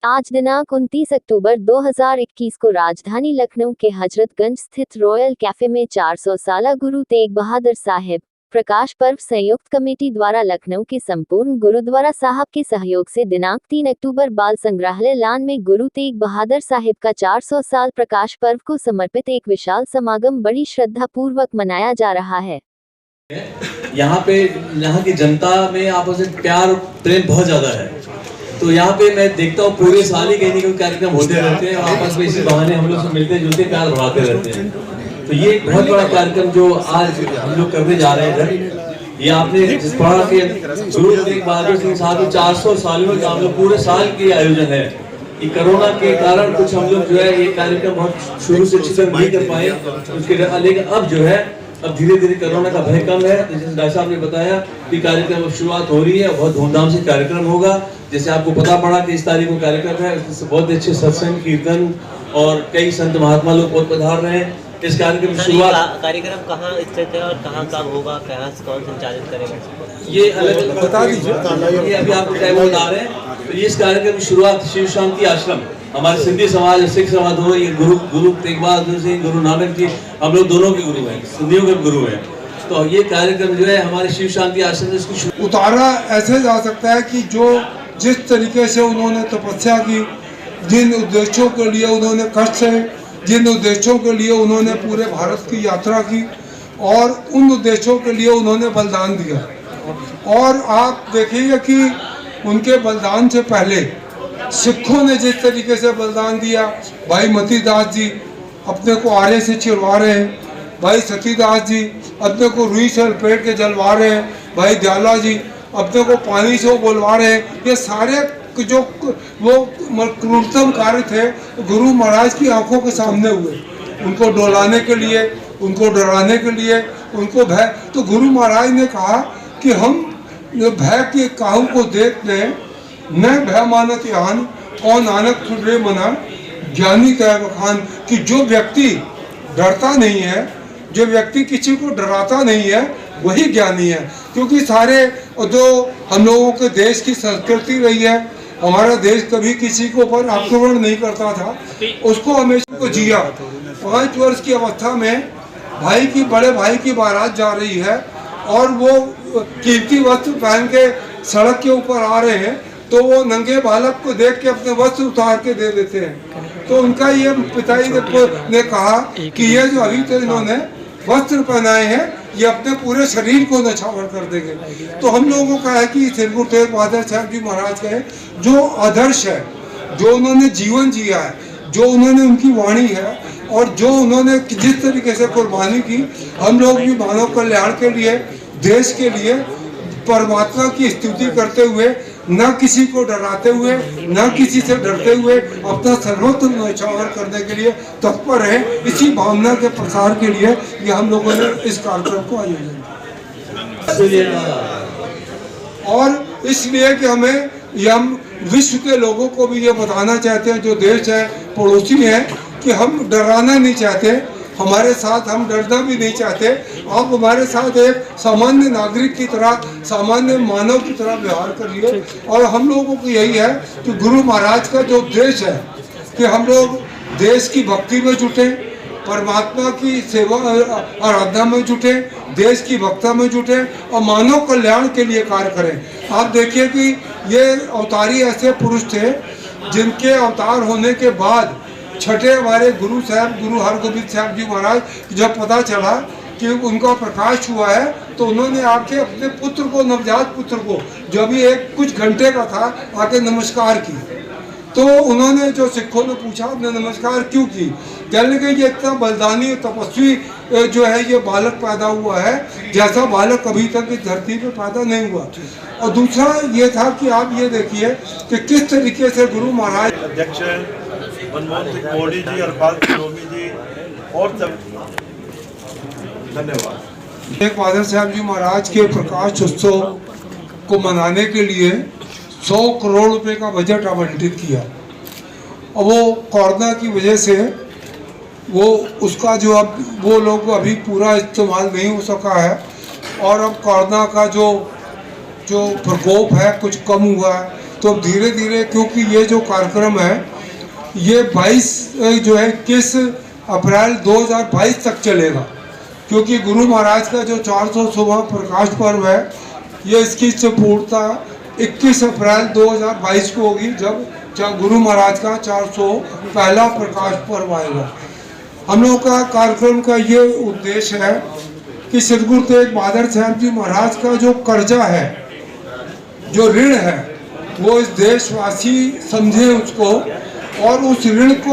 आज दिनांक 29 अक्टूबर 2021 को राजधानी लखनऊ के हजरतगंज स्थित रॉयल कैफे में 400 साला गुरु तेग बहादुर साहिब प्रकाश पर्व संयुक्त कमेटी द्वारा लखनऊ के संपूर्ण गुरुद्वारा साहब के सहयोग से दिनांक 3 अक्टूबर बाल संग्रहालय लान में गुरु तेग बहादुर साहिब का 400 साल प्रकाश पर्व को समर्पित एक विशाल समागम बड़ी श्रद्धा पूर्वक मनाया जा रहा है। यहाँ की जनता में आपस में प्यार प्रेम बहुत ज्यादा है, तो यहाँ पे मैं देखता हूँ पूरे साल ही कहीं ना कहीं कार्यक्रम होते रहते हैं और आपस में इसी बहाने हम लोग से मिलते जुलते प्यार बढ़ाते रहते हैं। तो ये एक बहुत बड़ा कार्यक्रम जो आज हम लोग करने जा रहे हैं, ये आपने पढ़ा कि गुरु तेग बहादुर सिंह साहब 400 सालों का हम लोग पूरे साल के आयोजन है। कि कोरोना के कारण कुछ हम लोग जो है ये कार्यक्रम बहुत शुरू से अच्छी तरह नहीं कर पाए, उसके लेकिन अब जो है अब धीरे धीरे कोरोना का भय कम है। तो जैसे डॉक्टर साहब ने बताया कि कार्यक्रम शुरुआत हो रही है, बहुत धूमधाम से कार्यक्रम होगा। जैसे आपको पता पड़ा कि इस तारीख को कार्यक्रम है, उसमें बहुत अच्छे सत्संग कीर्तन और कई संत महात्मा लोग बहुत पधार रहे हैं। इस कार्यक्रम की शुरुआत कार्यक्रम कहाँ स्थित है और कहाँ कब होगा, कहाँ कौन संचालित करेगा, ये अलग बता दीजिए। ये अभी आपको टाइम बता रहे हैं। तो ये इस कार्यक्रम की शुरुआत शिव शांति आश्रम, हमारे सिंधी समाज और सिख समाज दोनों, ये गुरु तेग बहादुर सिंह, गुरु नानक जी, हम लोग दोनों के गुरु हैं, सिंधियों के गुरु हैं। तो ये कार्यक्रम जो है हमारे शिव शांति आश्रम से इसकी उतारा ऐसे जा सकता है कि जो जिस तरीके से उन्होंने तपस्या की, जिन उद्देश्यों के लिए उन्होंने कष्ट सहे, जिन उद्देश्यों के लिए उन्होंने पूरे भारत की यात्रा की और उन उद्देश्यों के लिए उन्होंने बलिदान दिया। और आप देखिएगा कि उनके बलिदान से पहले सिखों ने जिस तरीके से बलिदान दिया, भाई मतीदास जी अपने को आरे से चिरवा रहे हैं, भाई सतीदास जी अपने को रुई से लपेट के जलवा रहे हैं, भाई दयाला जी अपने को पानी से बुलवा रहे हैं। ये सारे जो वो क्रूरतम कार्य थे गुरु महाराज की आंखों के सामने हुए, उनको डोलाने के लिए, उनको डराने के लिए, उनको भय। तो गुरु महाराज ने कहा कि हम भय के काहू को देख लें, न भय मानत यान कौन नानक छुड़े मना ज्ञानी तय बखान। कि जो व्यक्ति डरता नहीं है, जो व्यक्ति किसी को डराता नहीं है, वही ज्ञानी है। क्योंकि सारे जो हम लोगों के देश की संस्कृति रही है, हमारा देश कभी किसी के ऊपर आक्रमण नहीं करता था, उसको हमेशा को जिया। 5 वर्ष की अवस्था में बड़े भाई की बारात जा रही है और वो कीमती वस्त्र पहन के सड़क के ऊपर आ रहे हैं, तो वो नंगे बालक को देख के अपने वस्त्र उतार के दे देते हैं। तो उनका ये पिताजी ने कहा कि ये जो अभी तो इन्होंने वस्त्र पहनाए हैं, ये अपने पूरे शरीर को नछावर कर देंगे। तो हम लोगों का है कि श्री गुरु तेग बहादुर साहब जी महाराज का जो आदर्श है, जो उन्होंने जीवन जिया है, जो उन्होंने उनकी वाणी है और जो उन्होंने जिस तरीके से कुर्बानी की, हम लोग भी मानव कल्याण के लिए, देश के लिए परमात्मा की स्तुति करते हुए, न किसी को डराते हुए, न किसी से डरते हुए, अपना सर्वोत्तम न्यौछावर करने के लिए तत्पर है। इसी भावना के प्रसार के लिए ये हम लोगों ने इस कार्यक्रम को आयोजन किया। और इसलिए कि हम विश्व के लोगों को भी ये बताना चाहते हैं, जो देश है, पड़ोसी है, कि हम डराना नहीं चाहते, हमारे साथ हम डरना भी नहीं चाहते। आप हमारे साथ एक सामान्य नागरिक की तरह, सामान्य मानव की तरह व्यवहार करिए। और हम लोगों को यही है कि गुरु महाराज का जो उद्देश्य है कि हम लोग देश की भक्ति में जुटे, परमात्मा की सेवा आराधना में जुटे, देश की भक्ति में जुटे और मानव कल्याण के लिए कार्य करें। आप देखिए कि ये अवतारी ऐसे पुरुष थे जिनके अवतार होने के बाद छठे हमारे गुरु साहब, गुरु हरगोविंद साहब जी महाराज, जब पता चला कि उनका प्रकाश हुआ है, तो उन्होंने आके अपने पुत्र को, नवजात पुत्र को, जो भी कुछ घंटे का था, आके नमस्कार की। तो उन्होंने, जो सिखों ने पूछा, आपने नमस्कार क्यों की? कहने लगे ये इतना बलिदानी तपस्वी जो है ये बालक पैदा हुआ है, जैसा बालक कभी तक इस धरती पे पैदा नहीं हुआ। और दूसरा ये था कि आप ये देखिए कि किस तरीके से गुरु महाराज अध्यक्ष मनमोहन सिंह मोदी जी, हरपाल सिंह जी और सब धन्यवाद। तेग बहादुर साहब जी महाराज के प्रकाश उत्सव को मनाने के लिए 100 करोड़ रुपए का बजट आवंटित किया। और वो कोरोना की वजह से वो उसका जो अब वो लोग अभी पूरा इस्तेमाल नहीं हो सका है। और अब कोरोना का जो प्रकोप है कुछ कम हुआ है, तो धीरे धीरे, क्योंकि ये जो कार्यक्रम है ये 21 अप्रैल 2022 तक चलेगा, क्योंकि गुरु महाराज का जो 400वां प्रकाश पर्व है ये इसकी पूर्णता 21 अप्रैल 2022 को होगी, जब गुरु महाराज का 400 पहला प्रकाश पर्व आएगा। हम लोगों का कार्यक्रम का ये उद्देश्य है कि श्री गुरु तेग बहादुर साहब जी महाराज का जो कर्जा है, जो ऋण है, वो इस देशवासी समझे उसको और उस ऋण को